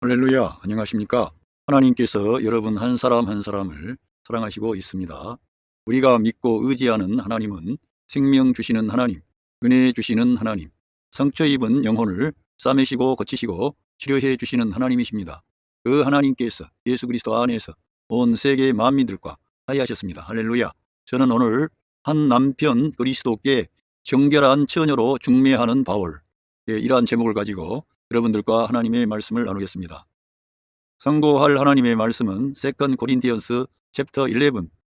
할렐루야, 안녕하십니까? 하나님께서 여러분 한 사람 한 사람을 사랑하시고 있습니다. 우리가 믿고 의지하는 하나님은 생명 주시는 하나님, 은혜 주시는 하나님, 상처 입은 영혼을 싸매시고 고치시고 치료해 주시는 하나님이십니다. 그 하나님께서 예수 그리스도 안에서 온 세계 만민들과 화해하셨습니다. 할렐루야. 저는 오늘 한 남편 그리스도께 정결한 처녀로 중매하는 바울, 이러한 제목을 가지고 여러분들과 하나님의 말씀을 나누겠습니다. 상고할 하나님의 말씀은 2 코린티언스 챕터 11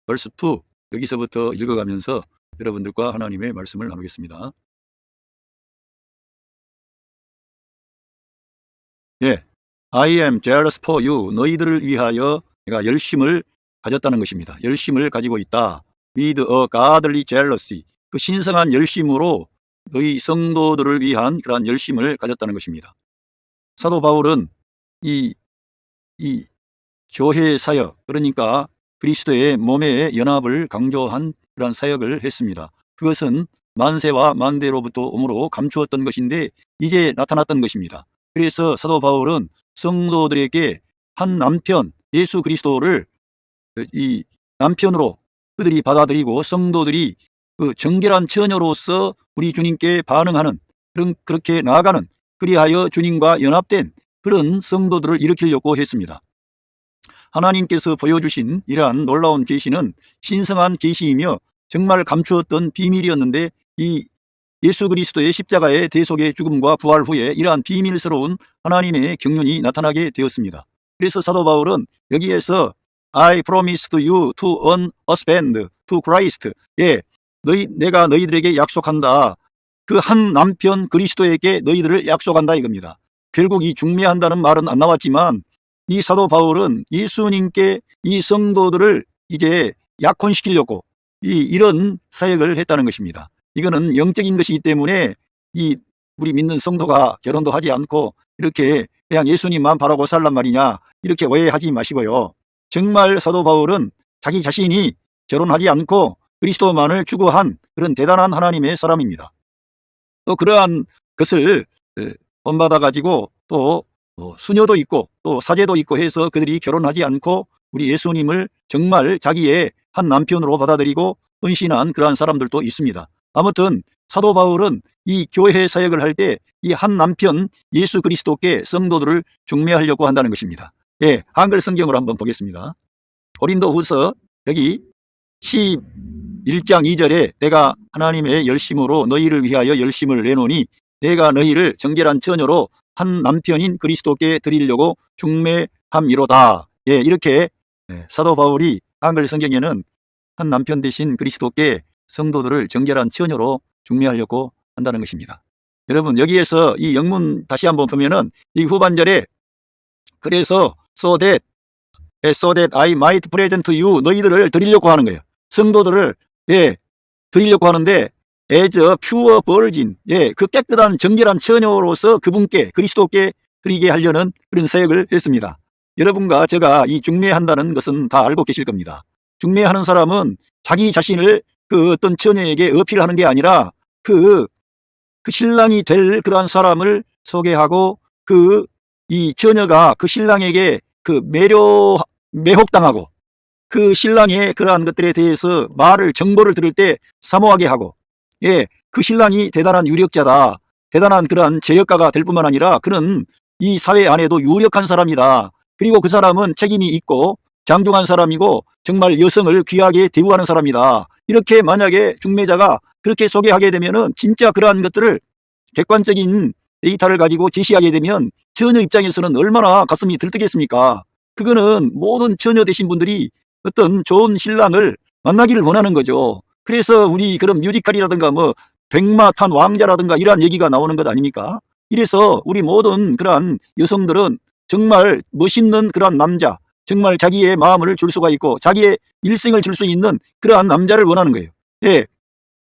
벌스 2 여기서부터 읽어가면서 여러분들과 하나님의 말씀을 나누겠습니다. I am jealous for you. 너희들을 위하여 내가 열심을 가졌다는 것입니다. 열심을 가지고 있다. With a godly jealousy. 그 신성한 열심으로 너희 성도들을 위한 그러한 열심을 가졌다는 것입니다. 사도 바울은 이 교회 사역, 그러니까 그리스도의 몸의 연합을 강조한 그러한 사역을 했습니다. 그것은 만세와 만대로부터 오므로 감추었던 것인데 이제 나타났던 것입니다. 그래서 사도 바울은 성도들에게 한 남편 예수 그리스도를 이 남편으로 그들이 받아들이고 성도들이 그 정결한 처녀로서 우리 주님께 반응하는 그렇게 나아가는 그리하여 주님과 연합된 그런 성도들을 일으키려고 했습니다. 하나님께서 보여주신 이러한 놀라운 계시는 신성한 계시이며 정말 감추었던 비밀이었는데 이 예수 그리스도의 십자가의 대속의 죽음과 부활 후에 이러한 비밀스러운 하나님의 경륜이 나타나게 되었습니다. 그래서 사도 바울은 여기에서 I promised you to an husband to Christ. 내가 너희들에게 약속한다. 그 한 남편 그리스도에게 너희들을 약속한다 이겁니다. 결국 이 중매한다는 말은 안 나왔지만 이 사도 바울은 예수님께 이 성도들을 이제 약혼시키려고 이런 사역을 했다는 것입니다. 이거는 영적인 것이기 때문에 우리 믿는 성도가 결혼도 하지 않고 이렇게 그냥 예수님만 바라고 살란 말이냐 이렇게 오해하지 마시고요. 정말 사도 바울은 자기 자신이 결혼하지 않고 그리스도만을 추구한 그런 대단한 하나님의 사람입니다. 또 그러한 것을 본받아 가지고 또 수녀도 있고 또 사제도 있고 해서 그들이 결혼하지 않고 우리 예수님을 정말 자기의 한 남편으로 받아들이고 헌신한 그러한 사람들도 있습니다. 아무튼 사도 바울은 이 교회 사역을 할 때 이 한 남편 예수 그리스도께 성도들을 중매하려고 한다는 것입니다. 한글 성경으로 한번 보겠습니다. 고린도후서 여기 11장 2절에 내가 하나님의 열심으로 너희를 위하여 열심을 내노니 내가 너희를 정결한 처녀로 한 남편인 그리스도께 드리려고 중매함이로다. 이렇게 사도 바울이 한글 성경에는 한 남편 대신 그리스도께 성도들을 정결한 처녀로 중매하려고 한다는 것입니다. 여러분 여기에서 이 영문 다시 한번 보면은 이 후반절에 그래서 so that I might present to you 너희들을 드리려고 하는 거예요. 성도들을 드리려고 하는데 as a pure virgin 그 깨끗한 정결한 처녀로서 그분께 그리스도께 드리게 하려는 그런 사역을 했습니다. 여러분과 제가 이 중매한다는 것은 다 알고 계실 겁니다. 중매하는 사람은 자기 자신을 그 어떤 처녀에게 어필하는 게 아니라 그 신랑이 될 그러한 사람을 소개하고 이 처녀가 그 신랑에게 매혹당하고 그 신랑의 그러한 것들에 대해서 정보를 들을 때 사모하게 하고 그 신랑이 대단한 유력자다. 대단한 그러한 제역가가 될 뿐만 아니라 그는 이 사회 안에도 유력한 사람이다. 그리고 그 사람은 책임이 있고 장중한 사람이고 정말 여성을 귀하게 대우하는 사람이다. 이렇게 만약에 중매자가 그렇게 소개하게 되면은 진짜 그러한 것들을 객관적인 데이터를 가지고 제시하게 되면 처녀 입장에서는 얼마나 가슴이 들뜨겠습니까? 그거는 모든 처녀 되신 분들이 어떤 좋은 신랑을 만나기를 원하는 거죠. 그래서 우리 그런 뮤지컬이라든가 백마탄 왕자라든가 이러한 얘기가 나오는 것 아닙니까? 이래서 우리 모든 그러한 여성들은 정말 멋있는 그러한 남자, 정말 자기의 마음을 줄 수가 있고 자기의 일생을 줄 수 있는 그러한 남자를 원하는 거예요.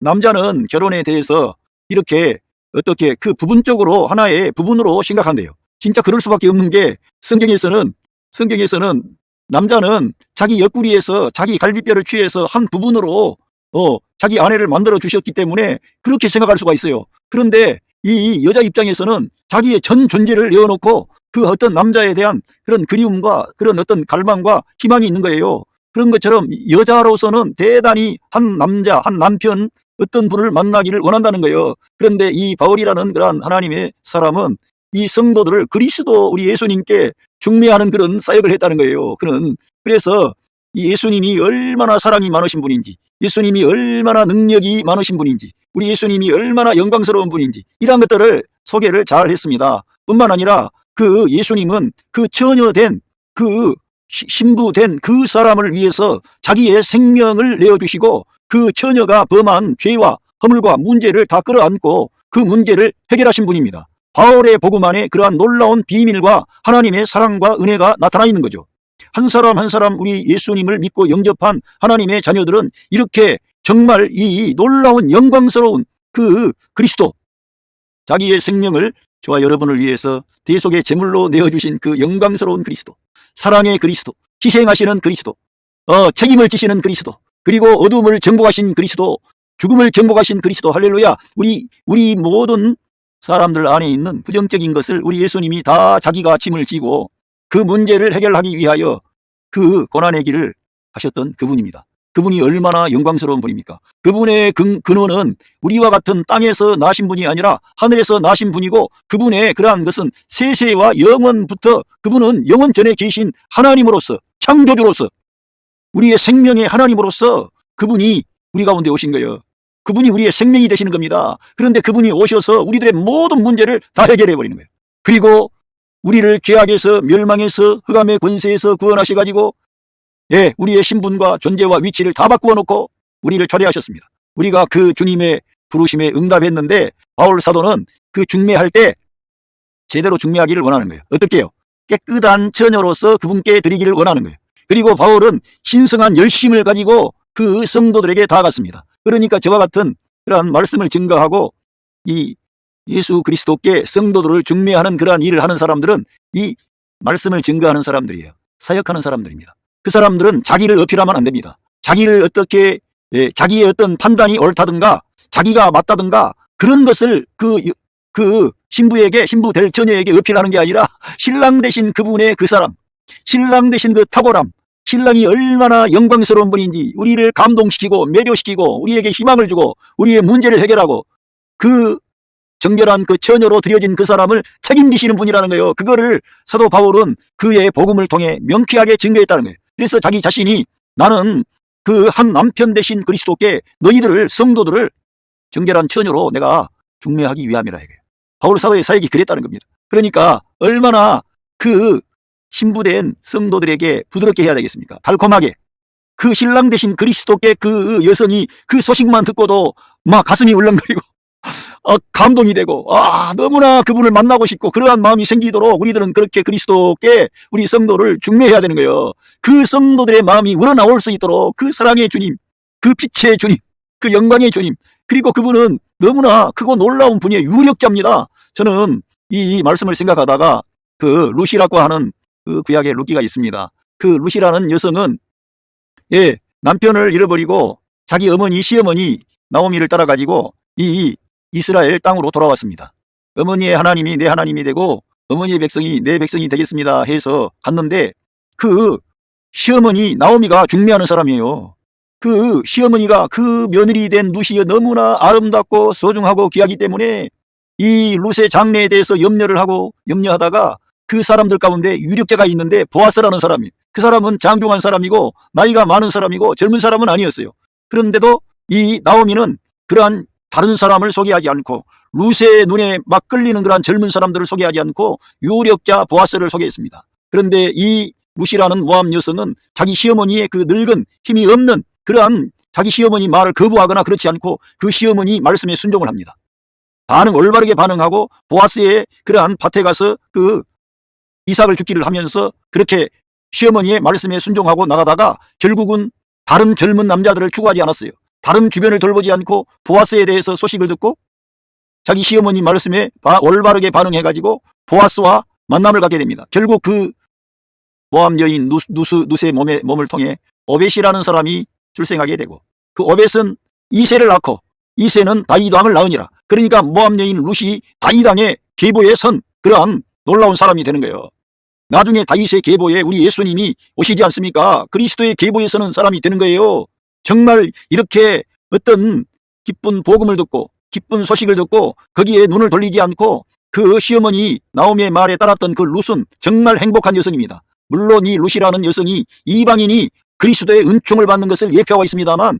남자는 결혼에 대해서 이렇게 어떻게 그 부분적으로 하나의 부분으로 생각한대요. 진짜 그럴 수밖에 없는 게 성경에서는 남자는 자기 옆구리에서 자기 갈비뼈를 취해서 한 부분으로 자기 아내를 만들어 주셨기 때문에 그렇게 생각할 수가 있어요. 그런데 이 여자 입장에서는 자기의 전 존재를 내어놓고 그 어떤 남자에 대한 그런 그리움과 그런 어떤 갈망과 희망이 있는 거예요. 그런 것처럼 여자로서는 대단히 한 남자, 한 남편 어떤 분을 만나기를 원한다는 거예요. 그런데 이 바울이라는 그러한 하나님의 사람은 이 성도들을 그리스도 우리 예수님께 중매하는 그런 사역을 했다는 거예요. 그래서 이 예수님이 얼마나 사랑이 많으신 분인지, 예수님이 얼마나 능력이 많으신 분인지, 우리 예수님이 얼마나 영광스러운 분인지 이런 것들을 소개를 잘 했습니다. 뿐만 아니라 그 예수님은 그 처녀된 그 신부된 그 사람을 위해서 자기의 생명을 내어주시고 그 처녀가 범한 죄와 허물과 문제를 다 끌어안고 그 문제를 해결하신 분입니다. 바울의 복음 안에 그러한 놀라운 비밀과 하나님의 사랑과 은혜가 나타나 있는 거죠. 한 사람 한 사람 우리 예수님을 믿고 영접한 하나님의 자녀들은 이렇게 정말 이 놀라운 영광스러운 그 그리스도, 자기의 생명을 저와 여러분을 위해서 대속의 제물로 내어주신 그 영광스러운 그리스도, 사랑의 그리스도, 희생하시는 그리스도, 책임을 지시는 그리스도, 그리고 어둠을 정복하신 그리스도, 죽음을 정복하신 그리스도, 할렐루야. 우리 모든 사람들 안에 있는 부정적인 것을 우리 예수님이 다 자기가 짐을 지고 그 문제를 해결하기 위하여 그 고난의 길을 하셨던 그분입니다. 그분이 얼마나 영광스러운 분입니까? 그분의 근원은 우리와 같은 땅에서 나신 분이 아니라 하늘에서 나신 분이고, 그분의 그러한 것은 세세와 영원부터 그분은 영원 전에 계신 하나님으로서, 창조주로서, 우리의 생명의 하나님으로서 그분이 우리 가운데 오신 거예요. 그분이 우리의 생명이 되시는 겁니다. 그런데 그분이 오셔서 우리들의 모든 문제를 다 해결해 버리는 거예요. 그리고 우리를 죄악에서, 멸망에서, 흑암의 권세에서 구원하셔가지고 우리의 신분과 존재와 위치를 다 바꾸어 놓고 우리를 초대하셨습니다. 우리가 그 주님의 부르심에 응답했는데 바울 사도는 그 중매할 때 제대로 중매하기를 원하는 거예요. 어떻게 해요? 깨끗한 처녀로서 그분께 드리기를 원하는 거예요. 그리고 바울은 신성한 열심을 가지고 그 성도들에게 다가갔습니다. 그러니까 저와 같은 그러한 말씀을 증거하고 이 예수 그리스도께 성도들을 중매하는 그러한 일을 하는 사람들은 이 말씀을 증거하는 사람들이에요. 사역하는 사람들입니다. 그 사람들은 자기를 어필하면 안 됩니다. 자기를 어떻게, 자기의 어떤 판단이 옳다든가 자기가 맞다든가 그런 것을 그 신부에게, 신부 될 처녀에게 어필하는 게 아니라 신랑 되신 그분의 그 사랑, 신랑 되신 그 탁월함, 신랑이 얼마나 영광스러운 분인지 우리를 감동시키고 매료시키고 우리에게 희망을 주고 우리의 문제를 해결하고 그 정결한 그 처녀로 드려진 그 사람을 책임지시는 분이라는 거예요. 그거를 사도 바울은 그의 복음을 통해 명쾌하게 증거했다는 거예요. 그래서 자기 자신이 나는 그 한 남편 되신 그리스도께 너희들을, 성도들을 정결한 처녀로 내가 중매하기 위함이라 해요. 바울 사도의 사역이 그랬다는 겁니다. 그러니까 얼마나 그 신부된 성도들에게 부드럽게 해야 되겠습니까? 달콤하게. 그 신랑 되신 그리스도께 그 여성이 그 소식만 듣고도 막 가슴이 울렁거리고 감동이 되고 너무나 그분을 만나고 싶고 그러한 마음이 생기도록 우리들은 그렇게 그리스도께 우리 성도를 중매해야 되는 거예요. 그 성도들의 마음이 우러나올 수 있도록 그 사랑의 주님, 그 빛의 주님, 그 영광의 주님, 그리고 그분은 너무나 크고 놀라운 분의 유력자입니다. 저는 이 말씀을 생각하다가 그 루시라고 하는 그 구약의 루키가 있습니다. 그 루시라는 여성은 남편을 잃어버리고 자기 어머니, 시어머니 나오미를 따라가지고 이 이스라엘 땅으로 돌아왔습니다. 어머니의 하나님이 내 하나님이 되고 어머니의 백성이 내 백성이 되겠습니다 해서 갔는데 그 시어머니 나오미가 중매하는 사람이에요. 그 시어머니가 그 며느리 된 루시가 너무나 아름답고 소중하고 귀하기 때문에 이 룻의 장래에 대해서 염려하다가 그 사람들 가운데 유력자가 있는데 보아스라는 사람이, 그 사람은 장중한 사람이고 나이가 많은 사람이고 젊은 사람은 아니었어요. 그런데도 이 나오미는 그러한 다른 사람을 소개하지 않고 룻의 눈에 막 끌리는 그러한 젊은 사람들을 소개하지 않고 유력자 보아스를 소개했습니다. 그런데 이 룻이라는 모압 여성은 자기 시어머니의 그 늙은 힘이 없는 그러한 자기 시어머니 말을 거부하거나 그렇지 않고 그 시어머니 말씀에 순종을 합니다. 올바르게 반응하고 보아스의 그러한 밭에 가서 그 이삭을 죽기를 하면서 그렇게 시어머니의 말씀에 순종하고 나가다가 결국은 다른 젊은 남자들을 추구하지 않았어요. 다른 주변을 돌보지 않고 보아스에 대해서 소식을 듣고 자기 시어머니 말씀에 올바르게 반응해가지고 보아스와 만남을 갖게 됩니다. 결국 그 모압 여인 룻의 몸을 통해 오벳이라는 사람이 출생하게 되고 그 오벳은 이새를 낳고 이새는 다윗 왕을 낳으니라. 그러니까 모압 여인 룻이 다윗 왕의 계보에 선 그러한 놀라운 사람이 되는 거예요. 나중에 다윗의 계보에 우리 예수님이 오시지 않습니까? 그리스도의 계보에 서는 사람이 되는 거예요. 정말 이렇게 어떤 기쁜 복음을 듣고 기쁜 소식을 듣고 거기에 눈을 돌리지 않고 그 시어머니 나오미의 말에 따랐던 그 룻은 정말 행복한 여성입니다. 물론 이 룻이라는 여성이 이방인이 그리스도의 은총을 받는 것을 예표하고 있습니다만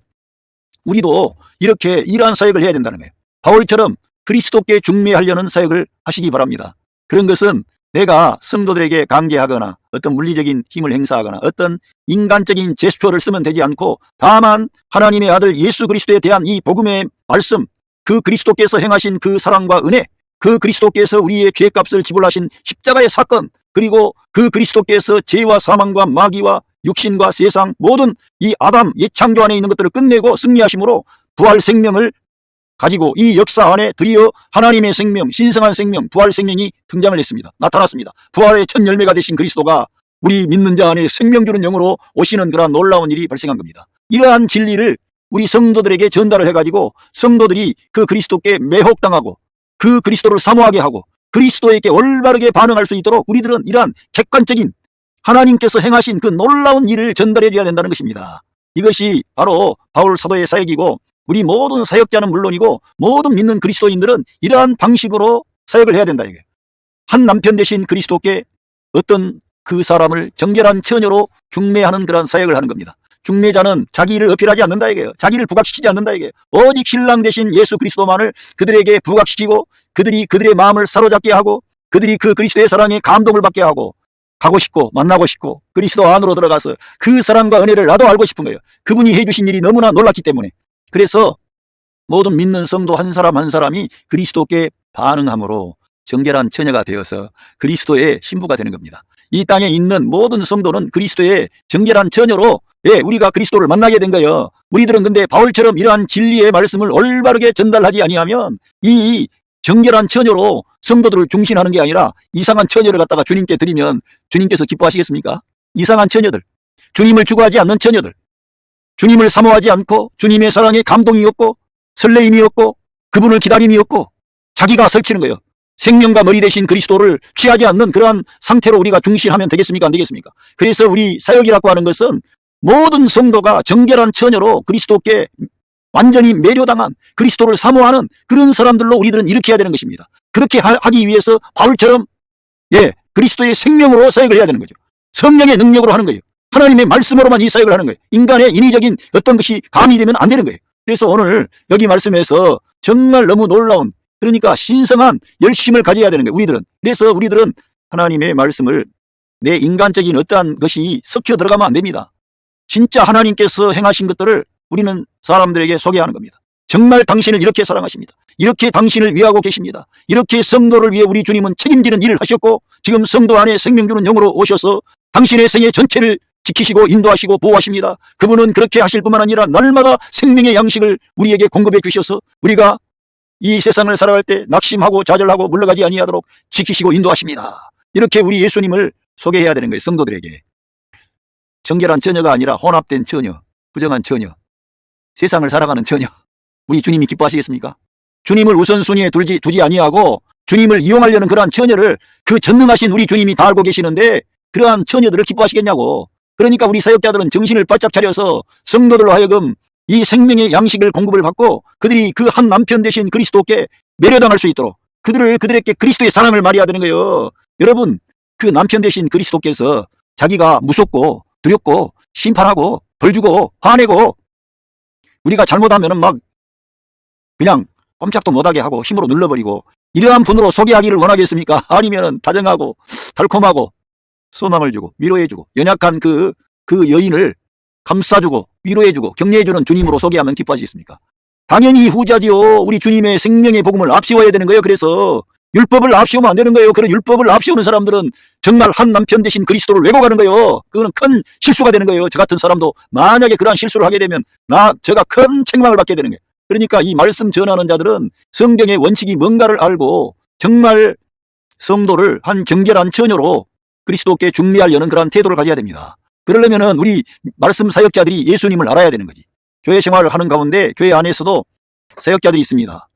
우리도 이렇게 이러한 사역을 해야 된다는 거예요. 바울처럼 그리스도께 중매하려는 사역을 하시기 바랍니다. 그런 것은 내가 성도들에게 강제하거나 어떤 물리적인 힘을 행사하거나 어떤 인간적인 제스처를 쓰면 되지 않고 다만 하나님의 아들 예수 그리스도에 대한 이 복음의 말씀, 그 그리스도께서 행하신 그 사랑과 은혜, 그 그리스도께서 우리의 죄값을 지불하신 십자가의 사건, 그리고 그 그리스도께서 죄와 사망과 마귀와 육신과 세상 모든 이 아담 예창조 안에 있는 것들을 끝내고 승리하심으로 부활 생명을 가지고 이 역사 안에 드디어 하나님의 생명, 신성한 생명, 부활 생명이 등장을 했습니다. 나타났습니다. 부활의 첫 열매가 되신 그리스도가 우리 믿는 자 안에 생명 주는 영으로 오시는 그러한 놀라운 일이 발생한 겁니다. 이러한 진리를 우리 성도들에게 전달을 해가지고 성도들이 그 그리스도께 매혹당하고 그 그리스도를 사모하게 하고 그리스도에게 올바르게 반응할 수 있도록 우리들은 이러한 객관적인 하나님께서 행하신 그 놀라운 일을 전달해 줘야 된다는 것입니다. 이것이 바로 바울 사도의 사역이고 우리 모든 사역자는 물론이고 모든 믿는 그리스도인들은 이러한 방식으로 사역을 해야 된다. 이게 한 남편 되신 그리스도께 어떤 그 사람을 정결한 처녀로 중매하는 그런 사역을 하는 겁니다. 중매자는 자기를 어필하지 않는다 이게요. 자기를 부각시키지 않는다 이게요. 오직 신랑 되신 예수 그리스도만을 그들에게 부각시키고 그들이 그들의 마음을 사로잡게 하고 그들이 그 그리스도의 사랑에 감동을 받게 하고 가고 싶고 만나고 싶고 그리스도 안으로 들어가서 그 사랑과 은혜를 나도 알고 싶은 거예요. 그분이 해주신 일이 너무나 놀랐기 때문에. 그래서 모든 믿는 성도 한 사람 한 사람이 그리스도께 반응함으로 정결한 처녀가 되어서 그리스도의 신부가 되는 겁니다. 이 땅에 있는 모든 성도는 그리스도의 정결한 처녀로 우리가 그리스도를 만나게 된 거예요. 우리들은 근데 바울처럼 이러한 진리의 말씀을 올바르게 전달하지 아니하면 이 정결한 처녀로 성도들을 중신하는 게 아니라 이상한 처녀를 갖다가 주님께 드리면 주님께서 기뻐하시겠습니까? 이상한 처녀들, 주님을 추구하지 않는 처녀들, 주님을 사모하지 않고 주님의 사랑에 감동이 없고 설레임이 없고 그분을 기다림이 없고 자기가 설치는 거예요. 생명과 머리 대신 그리스도를 취하지 않는 그러한 상태로 우리가 중신하면 되겠습니까? 안 되겠습니까? 그래서 우리 사역이라고 하는 것은 모든 성도가 정결한 처녀로 그리스도께 완전히 매료당한 그리스도를 사모하는 그런 사람들로 우리들은 이렇게 해야 되는 것입니다. 그렇게 하기 위해서 바울처럼 그리스도의 생명으로 사역을 해야 되는 거죠. 성령의 능력으로 하는 거예요. 하나님의 말씀으로만 이 사역을 하는 거예요. 인간의 인위적인 어떤 것이 가미되면 안 되는 거예요. 그래서 오늘 여기 말씀에서 정말 너무 놀라운 그러니까 신성한 열심을 가져야 되는 거예요. 우리들은. 그래서 우리들은 하나님의 말씀을 내 인간적인 어떠한 것이 섞여 들어가면 안 됩니다. 진짜 하나님께서 행하신 것들을 우리는 사람들에게 소개하는 겁니다. 정말 당신을 이렇게 사랑하십니다. 이렇게 당신을 위하고 계십니다. 이렇게 성도를 위해 우리 주님은 책임지는 일을 하셨고 지금 성도 안에 생명 주는 영으로 오셔서 당신의 생애 전체를 지키시고 인도하시고 보호하십니다. 그분은 그렇게 하실 뿐만 아니라 날마다 생명의 양식을 우리에게 공급해 주셔서 우리가 이 세상을 살아갈 때 낙심하고 좌절하고 물러가지 아니하도록 지키시고 인도하십니다. 이렇게 우리 예수님을 소개해야 되는 거예요. 성도들에게. 정결한 처녀가 아니라 혼합된 처녀, 부정한 처녀, 세상을 살아가는 처녀. 우리 주님이 기뻐하시겠습니까? 주님을 우선순위에 두지 아니하고 주님을 이용하려는 그러한 처녀를 그 전능하신 우리 주님이 다 알고 계시는데 그러한 처녀들을 기뻐하시겠냐고. 그러니까 우리 사역자들은 정신을 바짝 차려서 성도들로 하여금 이 생명의 양식을 공급을 받고 그들이 그 한 남편 되신 그리스도께 매료당할 수 있도록 그들에게 그리스도의 사랑을 말해야 되는 거예요. 여러분, 그 남편 되신 그리스도께서 자기가 무섭고 두렵고 심판하고 벌주고 화내고 우리가 잘못하면은 막 그냥 꼼짝도 못하게 하고 힘으로 눌러버리고 이러한 분으로 소개하기를 원하겠습니까? 아니면은 다정하고 달콤하고 소망을 주고 위로해주고 연약한 그 여인을 감싸주고 위로해주고 격려해주는 주님으로 소개하면 기뻐하시겠습니까? 당연히 후자지요. 우리 주님의 생명의 복음을 앞세워야 되는 거예요. 그래서 율법을 앞세우면 안 되는 거예요. 그런 율법을 앞세우는 사람들은 정말 한 남편 되신 그리스도를 왜곡하는 거예요. 그거는 큰 실수가 되는 거예요. 저 같은 사람도 만약에 그러한 실수를 하게 되면 제가 큰 책망을 받게 되는 거예요. 그러니까 이 말씀 전하는 자들은 성경의 원칙이 뭔가를 알고 정말 성도를 한 정결한 처녀로 그리스도께 중매하려는 그러한 태도를 가져야 됩니다. 그러려면은 우리 말씀 사역자들이 예수님을 알아야 되는 거지. 교회 생활을 하는 가운데 교회 안에서도 사역자들이 있습니다.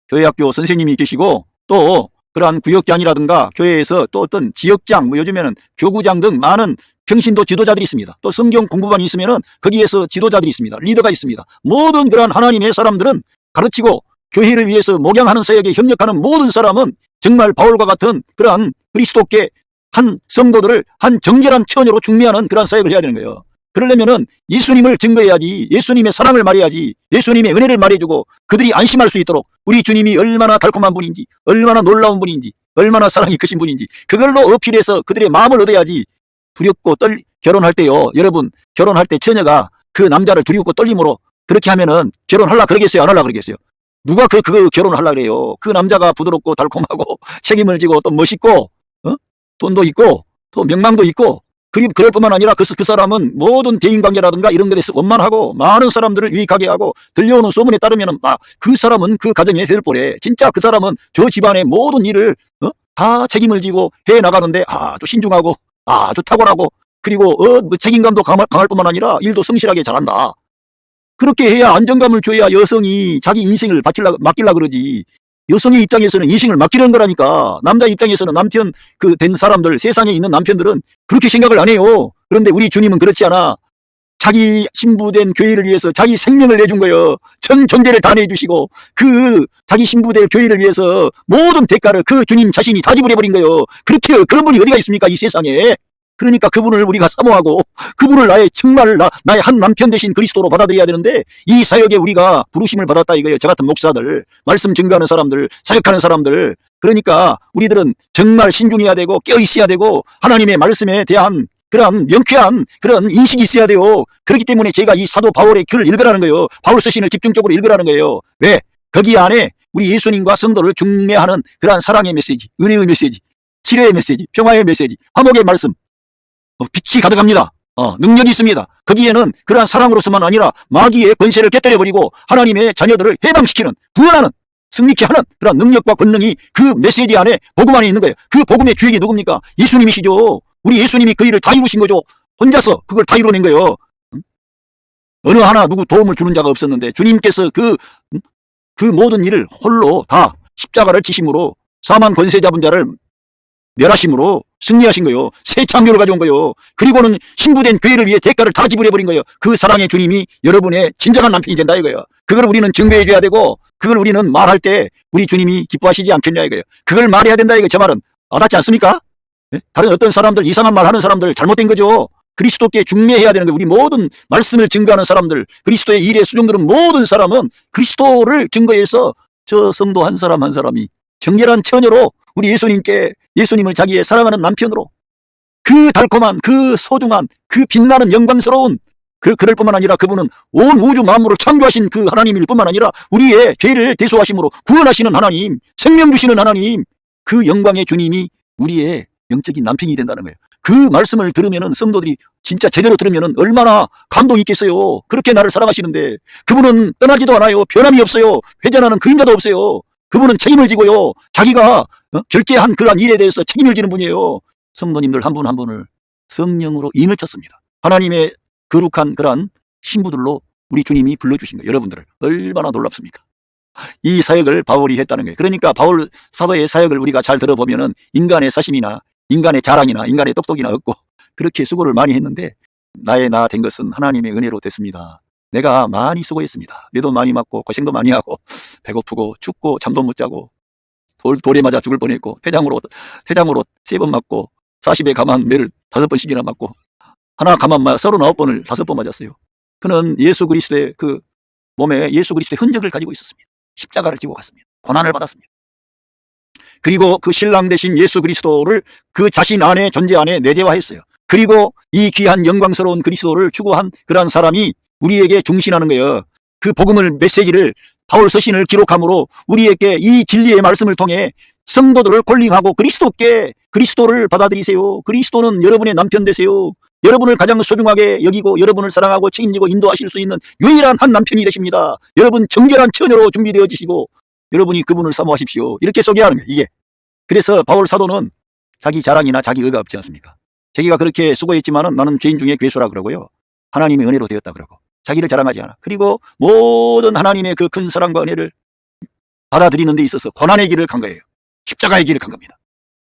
교회 학교 선생님이 계시고 또 그러한 구역장이라든가 교회에서 또 어떤 지역장, 뭐 요즘에는 교구장 등 많은 평신도 지도자들이 있습니다. 또 성경 공부반이 있으면은 거기에서 지도자들이 있습니다. 리더가 있습니다. 모든 그러한 하나님의 사람들은 가르치고 교회를 위해서 목양하는 사역에 협력하는 모든 사람은 정말 바울과 같은 그러한 그리스도께 한 성도들을 한 정결한 처녀로 중매하는 그러한 사역을 해야 되는 거예요. 그러려면은 예수님을 증거해야지, 예수님의 사랑을 말해야지, 예수님의 은혜를 말해주고 그들이 안심할 수 있도록 우리 주님이 얼마나 달콤한 분인지, 얼마나 놀라운 분인지, 얼마나 사랑이 크신 분인지 그걸로 어필해서 그들의 마음을 얻어야지. 두렵고 결혼할 때요, 여러분 결혼할 때 처녀가 그 남자를 두렵고 떨림으로 그렇게 하면은 결혼하려 그러겠어요, 안 하려 그러겠어요? 누가 그거 결혼하려 그래요? 그 남자가 부드럽고 달콤하고 책임을 지고 또 멋있고 돈도 있고 또 명망도 있고, 그럴 뿐만 아니라 그 사람은 모든 대인관계라든가 이런 것에 원만하고 많은 사람들을 유익하게 하고 들려오는 소문에 따르면 그 사람은 그 가정의 대들보래. 진짜 그 사람은 저 집안의 모든 일을 다 책임을 지고 해 나가는데 아주 신중하고 아주 탁월하고 그리고 뭐 책임감도 강할 뿐만 아니라 일도 성실하게 잘한다. 그렇게 해야 안정감을 줘야 여성이 자기 인생을 맡기려 그러지. 여성의 입장에서는 인생을 맡기는 거라니까. 남자 입장에서는 남편 된 사람들, 세상에 있는 남편들은 그렇게 생각을 안 해요. 그런데 우리 주님은 그렇지 않아. 자기 신부된 교회를 위해서 자기 생명을 내준 거예요. 전 존재를 다 내주시고 자기 신부된 교회를 위해서 모든 대가를 그 주님 자신이 다 지불해버린 거예요. 그런 분이 어디가 있습니까, 이 세상에. 그러니까 그분을 우리가 사모하고 그분을 정말 나의 한 남편 대신 그리스도로 받아들여야 되는데, 이 사역에 우리가 부르심을 받았다 이거예요. 저 같은 목사들, 말씀 증거하는 사람들, 사역하는 사람들. 그러니까 우리들은 정말 신중해야 되고 깨어있어야 되고 하나님의 말씀에 대한 그런 명쾌한 그런 인식이 있어야 돼요. 그렇기 때문에 제가 이 사도 바울의 글을 읽으라는 거예요. 바울 서신을 집중적으로 읽으라는 거예요. 왜? 거기 안에 우리 예수님과 성도를 중매하는 그러한 사랑의 메시지, 은혜의 메시지, 치료의 메시지, 평화의 메시지, 화목의 말씀, 빛이 가득합니다. 능력이 있습니다. 거기에는 그러한 사랑으로서만 아니라 마귀의 권세를 깨뜨려버리고 하나님의 자녀들을 해방시키는, 구원하는, 승리케 하는 그런 능력과 권능이 그 메시지 안에, 복음 안에 있는 거예요. 그 복음의 주역이 누굽니까? 예수님이시죠. 우리 예수님이 그 일을 다 이루신 거죠. 혼자서 그걸 다 이뤄낸 거예요. 어느 하나 누구 도움을 주는 자가 없었는데 주님께서 그 모든 일을 홀로 다 십자가를 지심으로 사망 권세 잡은 자를 멸하심으로 승리하신 거예요. 새 창조를 가져온 거예요. 그리고는 신부된 교회를 위해 대가를 다 지불해버린 거예요. 그 사랑의 주님이 여러분의 진정한 남편이 된다 이거예요. 그걸 우리는 증거해줘야 되고, 그걸 우리는 말할 때 우리 주님이 기뻐하시지 않겠냐 이거예요. 그걸 말해야 된다 이거. 제 말은 와닿지 않습니까? 다른 어떤 사람들, 이상한 말 하는 사람들 잘못된 거죠. 그리스도께 중매해야 되는 거예요. 우리 모든 말씀을 증거하는 사람들, 그리스도의 일에 수종들은 모든 사람은 그리스도를 증거해서 저 성도 한 사람 한 사람이 정결한 처녀로 우리 예수님을 자기의 사랑하는 남편으로, 그 달콤한, 그 소중한, 그 빛나는 영광스러운, 그럴 뿐만 아니라 그분은 온 우주 만물을 창조하신 그 하나님일 뿐만 아니라 우리의 죄를 대속하심으로 구원하시는 하나님, 생명 주시는 하나님, 그 영광의 주님이 우리의 영적인 남편이 된다는 거예요. 그 말씀을 들으면은, 성도들이 진짜 제대로 들으면은 얼마나 감동이 있겠어요. 그렇게 나를 사랑하시는데 그분은 떠나지도 않아요. 변함이 없어요. 회전하는 그림자도 없어요. 그분은 책임을 지고요. 자기가 결제한 그러한 일에 대해서 책임을 지는 분이에요. 성도님들 한 분 한 분을 성령으로 인을 쳤습니다. 하나님의 거룩한 그러한 신부들로 우리 주님이 불러주신 거예요. 여러분들을. 얼마나 놀랍습니까? 이 사역을 바울이 했다는 거예요. 그러니까 바울 사도의 사역을 우리가 잘 들어보면은 인간의 사심이나 인간의 자랑이나 인간의 똑똑이나 없고 그렇게 수고를 많이 했는데, 나의 나 된 것은 하나님의 은혜로 됐습니다. 내가 많이 수고했습니다. 뇌도 많이 맞고 고생도 많이 하고 배고프고 춥고 잠도 못 자고 돌에 맞아 죽을 뻔했고 회장으로 3번 맞고 40에 가만 매를 5번씩이나 맞고 하나 가만 39번을 5번 맞았어요. 그는 예수 그리스도의 그 몸에 예수 그리스도의 흔적을 가지고 있었습니다. 십자가를 지고 갔습니다. 고난을 받았습니다. 그리고 그 신랑 되신 예수 그리스도를 그 자신 안에, 존재 안에 내재화했어요. 그리고 이 귀한 영광스러운 그리스도를 추구한 그러한 사람이 우리에게 중신하는 거예요. 그 복음을, 메시지를, 바울 서신을 기록함으로 우리에게 이 진리의 말씀을 통해 성도들을 콜링하고 그리스도를 받아들이세요. 그리스도는 여러분의 남편 되세요. 여러분을 가장 소중하게 여기고 여러분을 사랑하고 책임지고 인도하실 수 있는 유일한 한 남편이 되십니다. 여러분 정결한 처녀로 준비되어지시고 여러분이 그분을 사모하십시오. 이렇게 소개하는 거예요, 이게. 그래서 바울 사도는 자기 자랑이나 자기 의가 없지 않습니까? 자기가 그렇게 수고했지만은 나는 죄인 중에 괴수라 그러고요. 하나님의 은혜로 되었다 그러고 자기를 자랑하지 않아. 그리고 모든 하나님의 그 큰 사랑과 은혜를 받아들이는 데 있어서 고난의 길을 간 거예요. 십자가의 길을 간 겁니다.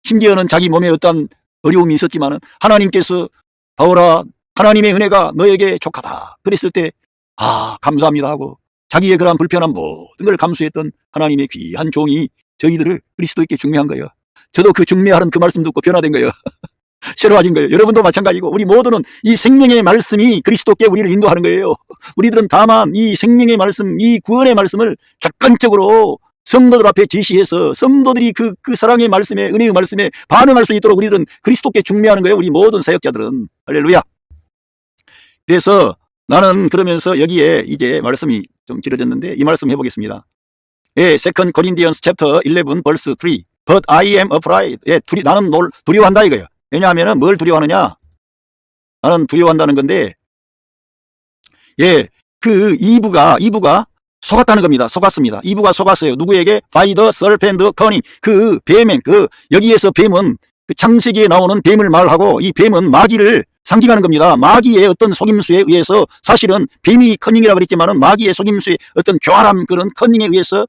심지어는 자기 몸에 어떠한 어려움이 있었지만은 하나님께서 바울아 하나님의 은혜가 너에게 족하다 그랬을 때 감사합니다 하고 자기의 그러한 불편한 모든 걸 감수했던 하나님의 귀한 종이 저희들을 그리스도께 중매한 거예요. 저도 그 중매하는 그 말씀 듣고 변화된 거예요. 새로워진 거예요. 여러분도 마찬가지고 우리 모두는 이 생명의 말씀이 그리스도께 우리를 인도하는 거예요. 우리들은 다만 이 생명의 말씀, 이 구원의 말씀을 객관적으로 성도들 앞에 제시해서 성도들이 그 사랑의 말씀에, 은혜의 말씀에 반응할 수 있도록 우리들은 그리스도께 중매하는 거예요. 우리 모든 사역자들은. 할렐루야. 그래서 나는 그러면서 여기에 이제 말씀이 좀 길어졌는데 이 말씀 해보겠습니다. 예, 2 Corinthians chapter 11 verse 3. But I am afraid. 예, 나는 두려워한다 이거예요. 왜냐하면 뭘 두려워하느냐? 나는 두려워한다는 건데, 예, 그 이브가 속았다는 겁니다. 속았습니다. 이브가 속았어요. 누구에게? By the serpent cunning. 그 뱀의, 여기에서 뱀은 그 창세기에 나오는 뱀을 말하고 이 뱀은 마귀를 상징하는 겁니다. 마귀의 어떤 속임수에 의해서 사실은 뱀이 커닝이라고 그랬지만은 마귀의 속임수의 어떤 교활함 그런 커닝에 의해서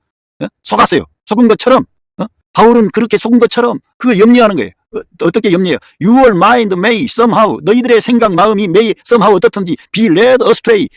속았어요. 속은 것처럼, 바울은 그렇게 속은 것처럼 그걸 염려하는 거예요. 어떻게 염려해요? Your mind may somehow, 너희들의 생각, 마음이 may somehow 어떻든지 be led astray,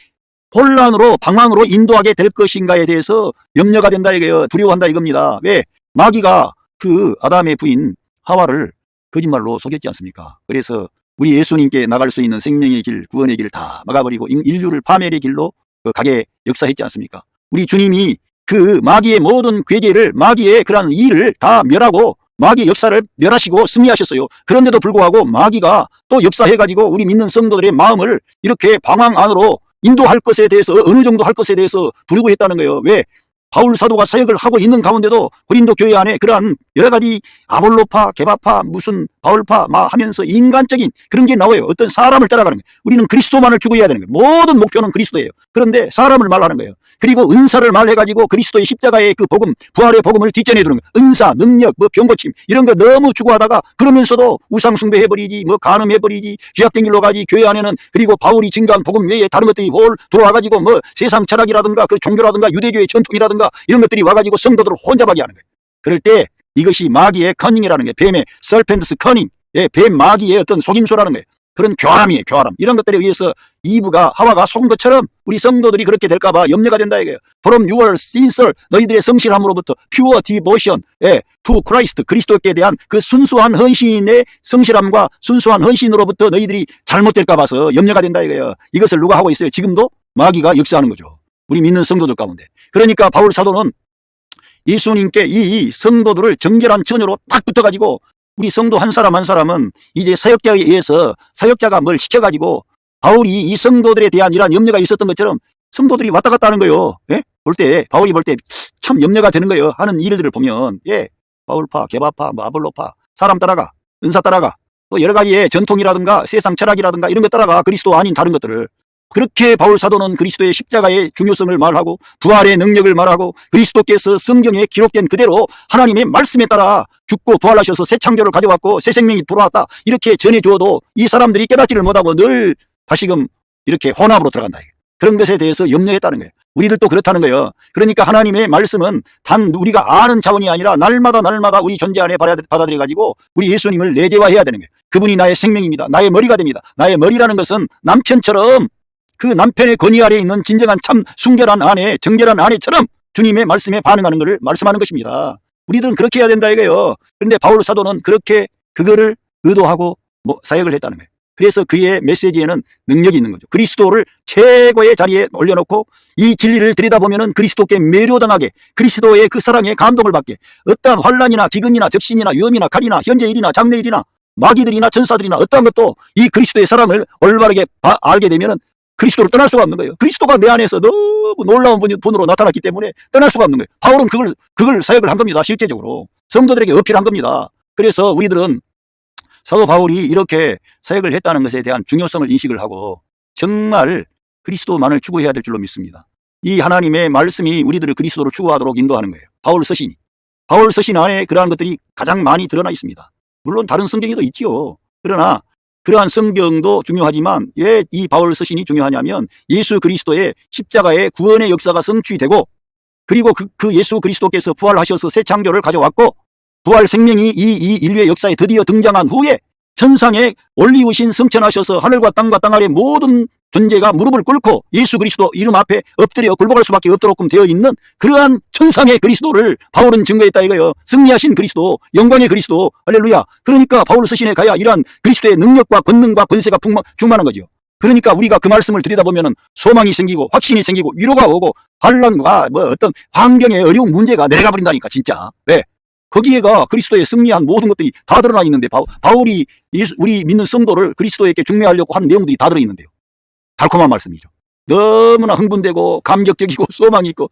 혼란으로, 방황으로 인도하게 될 것인가에 대해서 염려가 된다 이거예요. 두려워한다 이겁니다. 왜? 마귀가 그 아담의 부인 하와를 거짓말로 속였지 않습니까? 그래서 우리 예수님께 나갈 수 있는 생명의 길, 구원의 길을 다 막아버리고 인류를 파멸의 길로 가게 역사했지 않습니까? 우리 주님이 그 마귀의 모든 괴계를, 마귀의 그러한 일을 다 멸하고 마귀의 역사를 멸하시고 승리하셨어요. 그런데도 불구하고 마귀가 또 역사해가지고 우리 믿는 성도들의 마음을 이렇게 방황 안으로 인도할 것에 대해서 어느 정도 할 것에 대해서 두려워 했다는 거예요. 왜? 바울 사도가 사역을 하고 있는 가운데도 고린도 교회 안에 그러한 여러 가지 아볼로파, 게바파, 무슨 바울파 하면서 인간적인 그런 게 나와요. 어떤 사람을 따라가는 거예요. 우리는 그리스도만을 추구해야 되는 거예요. 모든 목표는 그리스도예요. 그런데 사람을 말하는 거예요. 그리고 은사를 말해가지고 그리스도의 십자가의 그 복음, 부활의 복음을 뒷전해두는 거예요. 은사, 능력, 병고침 이런 거 너무 추구하다가 그러면서도 우상숭배해버리지, 간음해버리지, 죄악된 길로 가지, 교회 안에는 그리고 바울이 증거한 복음 외에 다른 것들이 들어와가지고 세상 철학이라든가 그 종교라든가 유대교의 전통이라든가 이런 것들이 와가지고 성도들을 혼잡하게 하는 거예요. 그럴 때 이것이 마귀의 커닝이라는 게 뱀의 serpent's cunning, 뱀 마귀의 어떤 속임수라는 거예요. 그런 교활함이에요. 교활함. 이런 것들에 의해서 하와가 속은 것처럼 우리 성도들이 그렇게 될까봐 염려가 된다 이거예요. From your sincere, 너희들의 성실함으로부터 pure devotion, to Christ, 그리스도께 대한 그 순수한 헌신의 성실함과 순수한 헌신으로부터 너희들이 잘못될까 봐서 염려가 된다 이거예요. 이것을 누가 하고 있어요? 지금도 마귀가 역사하는 거죠. 우리 믿는 성도들 가운데. 그러니까 바울 사도는 예수님께 이 성도들을 정결한 전혀로 딱 붙어가지고 우리 성도 한 사람 한 사람은 이제 사역자에 의해서 사역자가 뭘 시켜가지고 바울이 이 성도들에 대한 이러한 염려가 있었던 것처럼 성도들이 왔다 갔다 하는 거예요. 바울이 볼 때 참 염려가 되는 거예요. 하는 일들을 보면, 바울파, 게바파, 아볼로파, 사람 따라가, 은사 따라가, 또 여러 가지의 전통이라든가 세상 철학이라든가 이런 것 따라가 그리스도 아닌 다른 것들을. 그렇게 바울 사도는 그리스도의 십자가의 중요성을 말하고 부활의 능력을 말하고 그리스도께서 성경에 기록된 그대로 하나님의 말씀에 따라 죽고 부활하셔서 새 창조를 가져왔고 새 생명이 돌아왔다 이렇게 전해주어도 이 사람들이 깨닫지를 못하고 늘 다시금 이렇게 혼합으로 들어간다. 그런 것에 대해서 염려했다는 거예요. 우리들도 그렇다는 거예요. 그러니까 하나님의 말씀은 단 우리가 아는 차원이 아니라 날마다 우리 존재 안에 받아들여가지고 우리 예수님을 내재화해야 되는 거예요. 그분이 나의 생명입니다. 나의 머리가 됩니다. 나의 머리라는 것은 남편처럼 그 남편의 권위 아래에 있는 진정한 참 순결한 아내, 정결한 아내처럼 주님의 말씀에 반응하는 것을 말씀하는 것입니다. 우리들은 그렇게 해야 된다 이거예요. 그런데 바울 사도는 그렇게 그거를 의도하고 사역을 했다는 거예요. 그래서 그의 메시지에는 능력이 있는 거죠. 그리스도를 최고의 자리에 올려놓고 이 진리를 들여다보면은 그리스도께 매료당하게 그리스도의 그 사랑에 감동을 받게 어떠한 환난이나 기근이나 적신이나 위험이나 칼이나 현재 일이나 장래 일이나 마귀들이나 전사들이나 어떠한 것도 이 그리스도의 사랑을 올바르게 알게 되면은 그리스도를 떠날 수가 없는 거예요. 그리스도가 내 안에서 너무 놀라운 분으로 나타났기 때문에 떠날 수가 없는 거예요. 바울은 그걸 사역을 한 겁니다. 실제적으로 성도들에게 어필한 겁니다. 그래서 우리들은 사도 바울이 이렇게 사역을 했다는 것에 대한 중요성을 인식을 하고 정말 그리스도만을 추구해야 될 줄로 믿습니다. 이 하나님의 말씀이 우리들을 그리스도로 추구하도록 인도하는 거예요. 바울 서신 안에 그러한 것들이 가장 많이 드러나 있습니다. 물론 다른 성경에도 있지요. 그러나 그러한 성경도 중요하지만 왜 이 바울 서신이 중요하냐면 예수 그리스도의 십자가의 구원의 역사가 성취되고 그리고 그 예수 그리스도께서 부활하셔서 새 창조를 가져왔고 부활 생명이 이 인류의 역사에 드디어 등장한 후에 천상에 올리우신 승천하셔서 하늘과 땅과 땅 아래 모든 존재가 무릎을 꿇고 예수 그리스도 이름 앞에 엎드려 굴복할 수밖에 없도록끔 되어 있는 그러한 천상의 그리스도를 바울은 증거했다 이거예요. 승리하신 그리스도, 영광의 그리스도, 할렐루야. 그러니까 바울 서신에 가야 이러한 그리스도의 능력과 권능과 권세가 충만한 거죠. 그러니까 우리가 그 말씀을 들여다보면 소망이 생기고 확신이 생기고 위로가 오고 반란과 어떤 환경의 어려운 문제가 내려가 버린다니까 진짜. 왜? 거기에가 그리스도의 승리한 모든 것들이 다 드러나 있는데 바울이 우리 믿는 성도를 그리스도에게 중매하려고 한 내용들이 다 들어있는데요. 달콤한 말씀이죠. 너무나 흥분되고 감격적이고 소망이 있고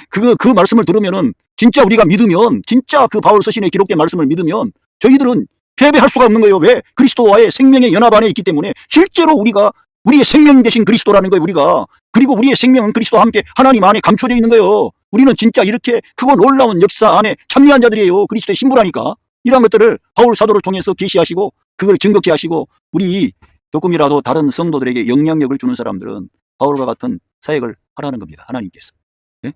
그 말씀을 들으면은 진짜 우리가 믿으면 진짜 그 바울 서신에 기록된 말씀을 믿으면 저희들은 패배할 수가 없는 거예요. 왜? 그리스도와의 생명의 연합 안에 있기 때문에 실제로 우리가 우리의 생명 되신 그리스도라는 거예요. 우리가. 그리고 우리의 생명은 그리스도와 함께 하나님 안에 감춰져 있는 거예요. 우리는 진짜 이렇게 크고 놀라운 역사 안에 참여한 자들이에요. 그리스도의 신부라니까. 이러한 것들을 바울 사도를 통해서 계시하시고 그걸 증거케 하시고 우리 조금이라도 다른 성도들에게 영향력을 주는 사람들은 바울과 같은 사역을 하라는 겁니다. 하나님께서. 네?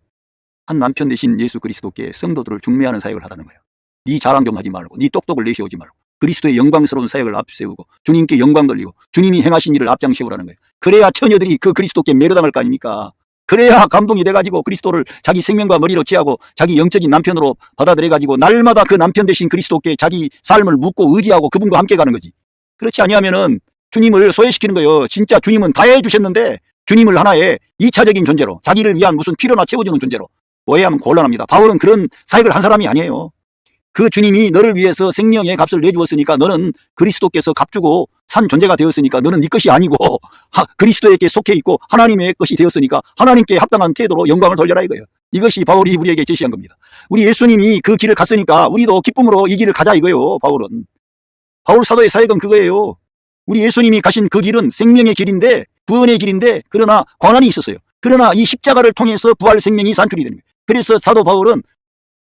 한 남편 되신 예수 그리스도께 성도들을 중매하는 사역을 하라는 거예요. 네 자랑 좀 하지 말고 네 똑똑을 내세우지 말고 그리스도의 영광스러운 사역을 앞세우고 주님께 영광 돌리고 주님이 행하신 일을 앞장 세우라는 거예요. 그래야 처녀들이 그 그리스도께 매료당할 거 아닙니까? 그래야 감동이 돼가지고 그리스도를 자기 생명과 머리로 취하고 자기 영적인 남편으로 받아들여가지고 날마다 그 남편 되신 그리스도께 자기 삶을 묻고 의지하고 그분과 함께 가는 거지. 그렇지 아니하면은 주님을 소외시키는 거예요. 진짜 주님은 다 해주셨는데 주님을 하나의 2차적인 존재로 자기를 위한 무슨 필요나 채워주는 존재로 오해하면 곤란합니다. 바울은 그런 사역을 한 사람이 아니에요. 그 주님이 너를 위해서 생명의 값을 내주었으니까 너는 그리스도께서 값주고 산 존재가 되었으니까 너는 네 것이 아니고 그리스도에게 속해 있고 하나님의 것이 되었으니까 하나님께 합당한 태도로 영광을 돌려라 이거예요. 이것이 바울이 우리에게 제시한 겁니다. 우리 예수님이 그 길을 갔으니까 우리도 기쁨으로 이 길을 가자 이거예요. 바울 사도의 사역은 그거예요. 우리 예수님이 가신 그 길은 생명의 길인데 구원의 길인데 그러나 고난이 있었어요. 그러나 이 십자가를 통해서 부활 생명이 산출이 되는 거예요. 그래서 사도 바울은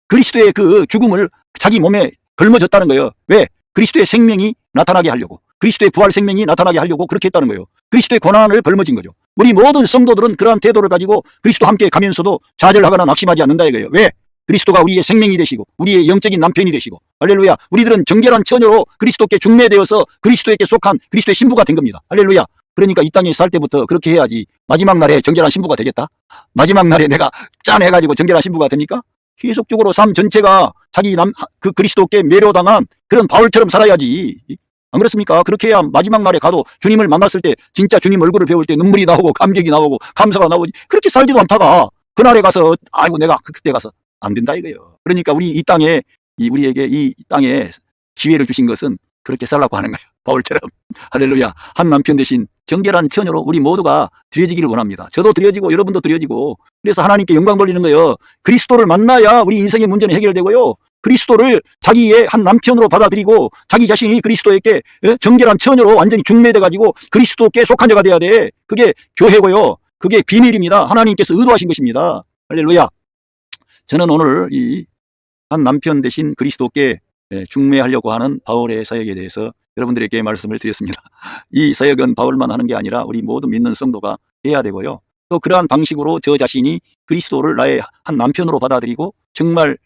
그리스도의 그 죽음을 자기 몸에 걸머졌다는 거예요. 왜? 그리스도의 생명이 나타나게 하려고. 그리스도의 부활 생명이 나타나게 하려고 그렇게 했다는 거예요. 그리스도의 고난을 걸머진 거죠. 우리 모든 성도들은 그러한 태도를 가지고 그리스도와 함께 가면서도 좌절하거나 낙심하지 않는다 이거예요. 왜? 그리스도가 우리의 생명이 되시고 우리의 영적인 남편이 되시고 할렐루야. 우리들은 정결한 처녀로 그리스도께 중매되어서 그리스도에게 속한 그리스도의 신부가 된 겁니다. 할렐루야. 그러니까 이 땅에 살 때부터 그렇게 해야지 마지막 날에 정결한 신부가 되겠다? 마지막 날에 내가 짠해가지고 정결한 신부가 됩니까? 계속적으로 삶 전체가 자기 그 그리스도께 매료당한 그런 바울처럼 살아야지. 안 그렇습니까? 그렇게 해야 마지막 날에 가도 주님을 만났을 때 진짜 주님 얼굴을 배울 때 눈물이 나오고 감격이 나오고 감사가 나오지. 그렇게 살지도 않다가 그날에 가서 아이고 내가 그때 가서 안 된다 이거예요. 그러니까 우리 이 땅에 우리에게 이 땅에 기회를 주신 것은 그렇게 살라고 하는 거예요. 바울처럼. 할렐루야. 한 남편 대신 정결한 처녀로 우리 모두가 드려지기를 원합니다. 저도 드려지고 여러분도 드려지고 그래서 하나님께 영광 돌리는 거예요. 그리스도를 만나야 우리 인생의 문제는 해결되고요. 그리스도를 자기의 한 남편으로 받아들이고 자기 자신이 그리스도에게 정결한 처녀로 완전히 중매돼가지고 그리스도께 속한 자가 돼야 돼. 그게 교회고요. 그게 비밀입니다. 하나님께서 의도하신 것입니다. 할렐루야. 저는 오늘 이 한 남편 대신 그리스도께 중매하려고 하는 바울의 사역에 대해서 여러분들에게 말씀을 드렸습니다. 이 사역은 바울만 하는 게 아니라 우리 모든 믿는 성도가 해야 되고요. 또 그러한 방식으로 저 자신이 그리스도를 나의 한 남편으로 받아들이고 정말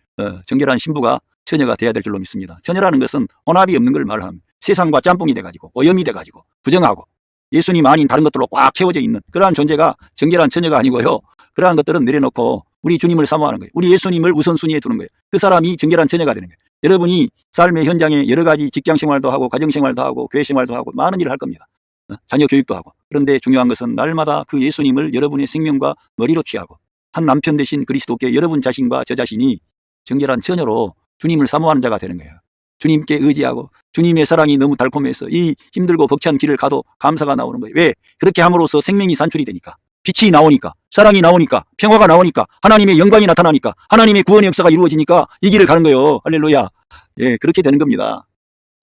정결한 신부가 처녀가 돼야 될 줄로 믿습니다. 처녀라는 것은 혼합이 없는 걸 말합니다. 세상과 짬뽕이 돼가지고 오염이 돼가지고 부정하고 예수님 아닌 다른 것들로 꽉 채워져 있는 그러한 존재가 정결한 처녀가 아니고요. 그러한 것들은 내려놓고 우리 주님을 사모하는 거예요. 우리 예수님을 우선순위에 두는 거예요. 그 사람이 정결한 처녀가 되는 거예요. 여러분이 삶의 현장에 여러 가지 직장생활도 하고 가정생활도 하고 교회생활도 하고 많은 일을 할 겁니다. 자녀 교육도 하고. 그런데 중요한 것은 날마다 그 예수님을 여러분의 생명과 머리로 취하고 한 남편 되신 그리스도께 여러분 자신과 저 자신이 정결한 처녀로 주님을 사모하는 자가 되는 거예요. 주님께 의지하고 주님의 사랑이 너무 달콤해서 이 힘들고 벅찬 길을 가도 감사가 나오는 거예요. 왜? 그렇게 함으로써 생명이 산출이 되니까. 빛이 나오니까 사랑이 나오니까 평화가 나오니까 하나님의 영광이 나타나니까 하나님의 구원의 역사가 이루어지니까 이 길을 가는 거예요. 할렐루야. 예, 그렇게 되는 겁니다.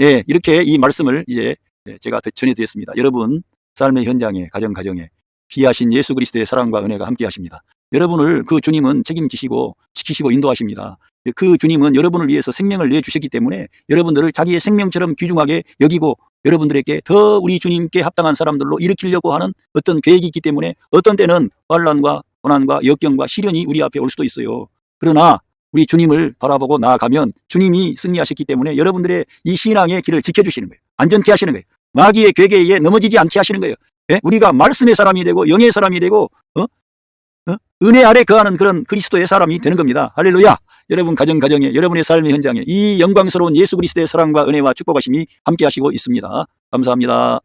예, 이렇게 이 말씀을 이제 제가 전해드렸습니다. 여러분 삶의 현장에 가정에 귀하신 예수 그리스도의 사랑과 은혜가 함께 하십니다. 여러분을 그 주님은 책임지시고 지키시고 인도하십니다. 그 주님은 여러분을 위해서 생명을 내주셨기 때문에 여러분들을 자기의 생명처럼 귀중하게 여기고 여러분들에게 더 우리 주님께 합당한 사람들로 일으키려고 하는 어떤 계획이 있기 때문에 어떤 때는 환난과 고난과 역경과 시련이 우리 앞에 올 수도 있어요. 그러나 우리 주님을 바라보고 나아가면 주님이 승리하셨기 때문에 여러분들의 이 신앙의 길을 지켜주시는 거예요. 안전케 하시는 거예요. 마귀의 괴계에 넘어지지 않게 하시는 거예요. 예? 우리가 말씀의 사람이 되고 영의 사람이 되고 은혜 아래 거하는 그런 그리스도의 사람이 되는 겁니다. 할렐루야. 여러분 가정에 여러분의 삶의 현장에 이 영광스러운 예수 그리스도의 사랑과 은혜와 축복하심이 함께 하시고 있습니다. 감사합니다.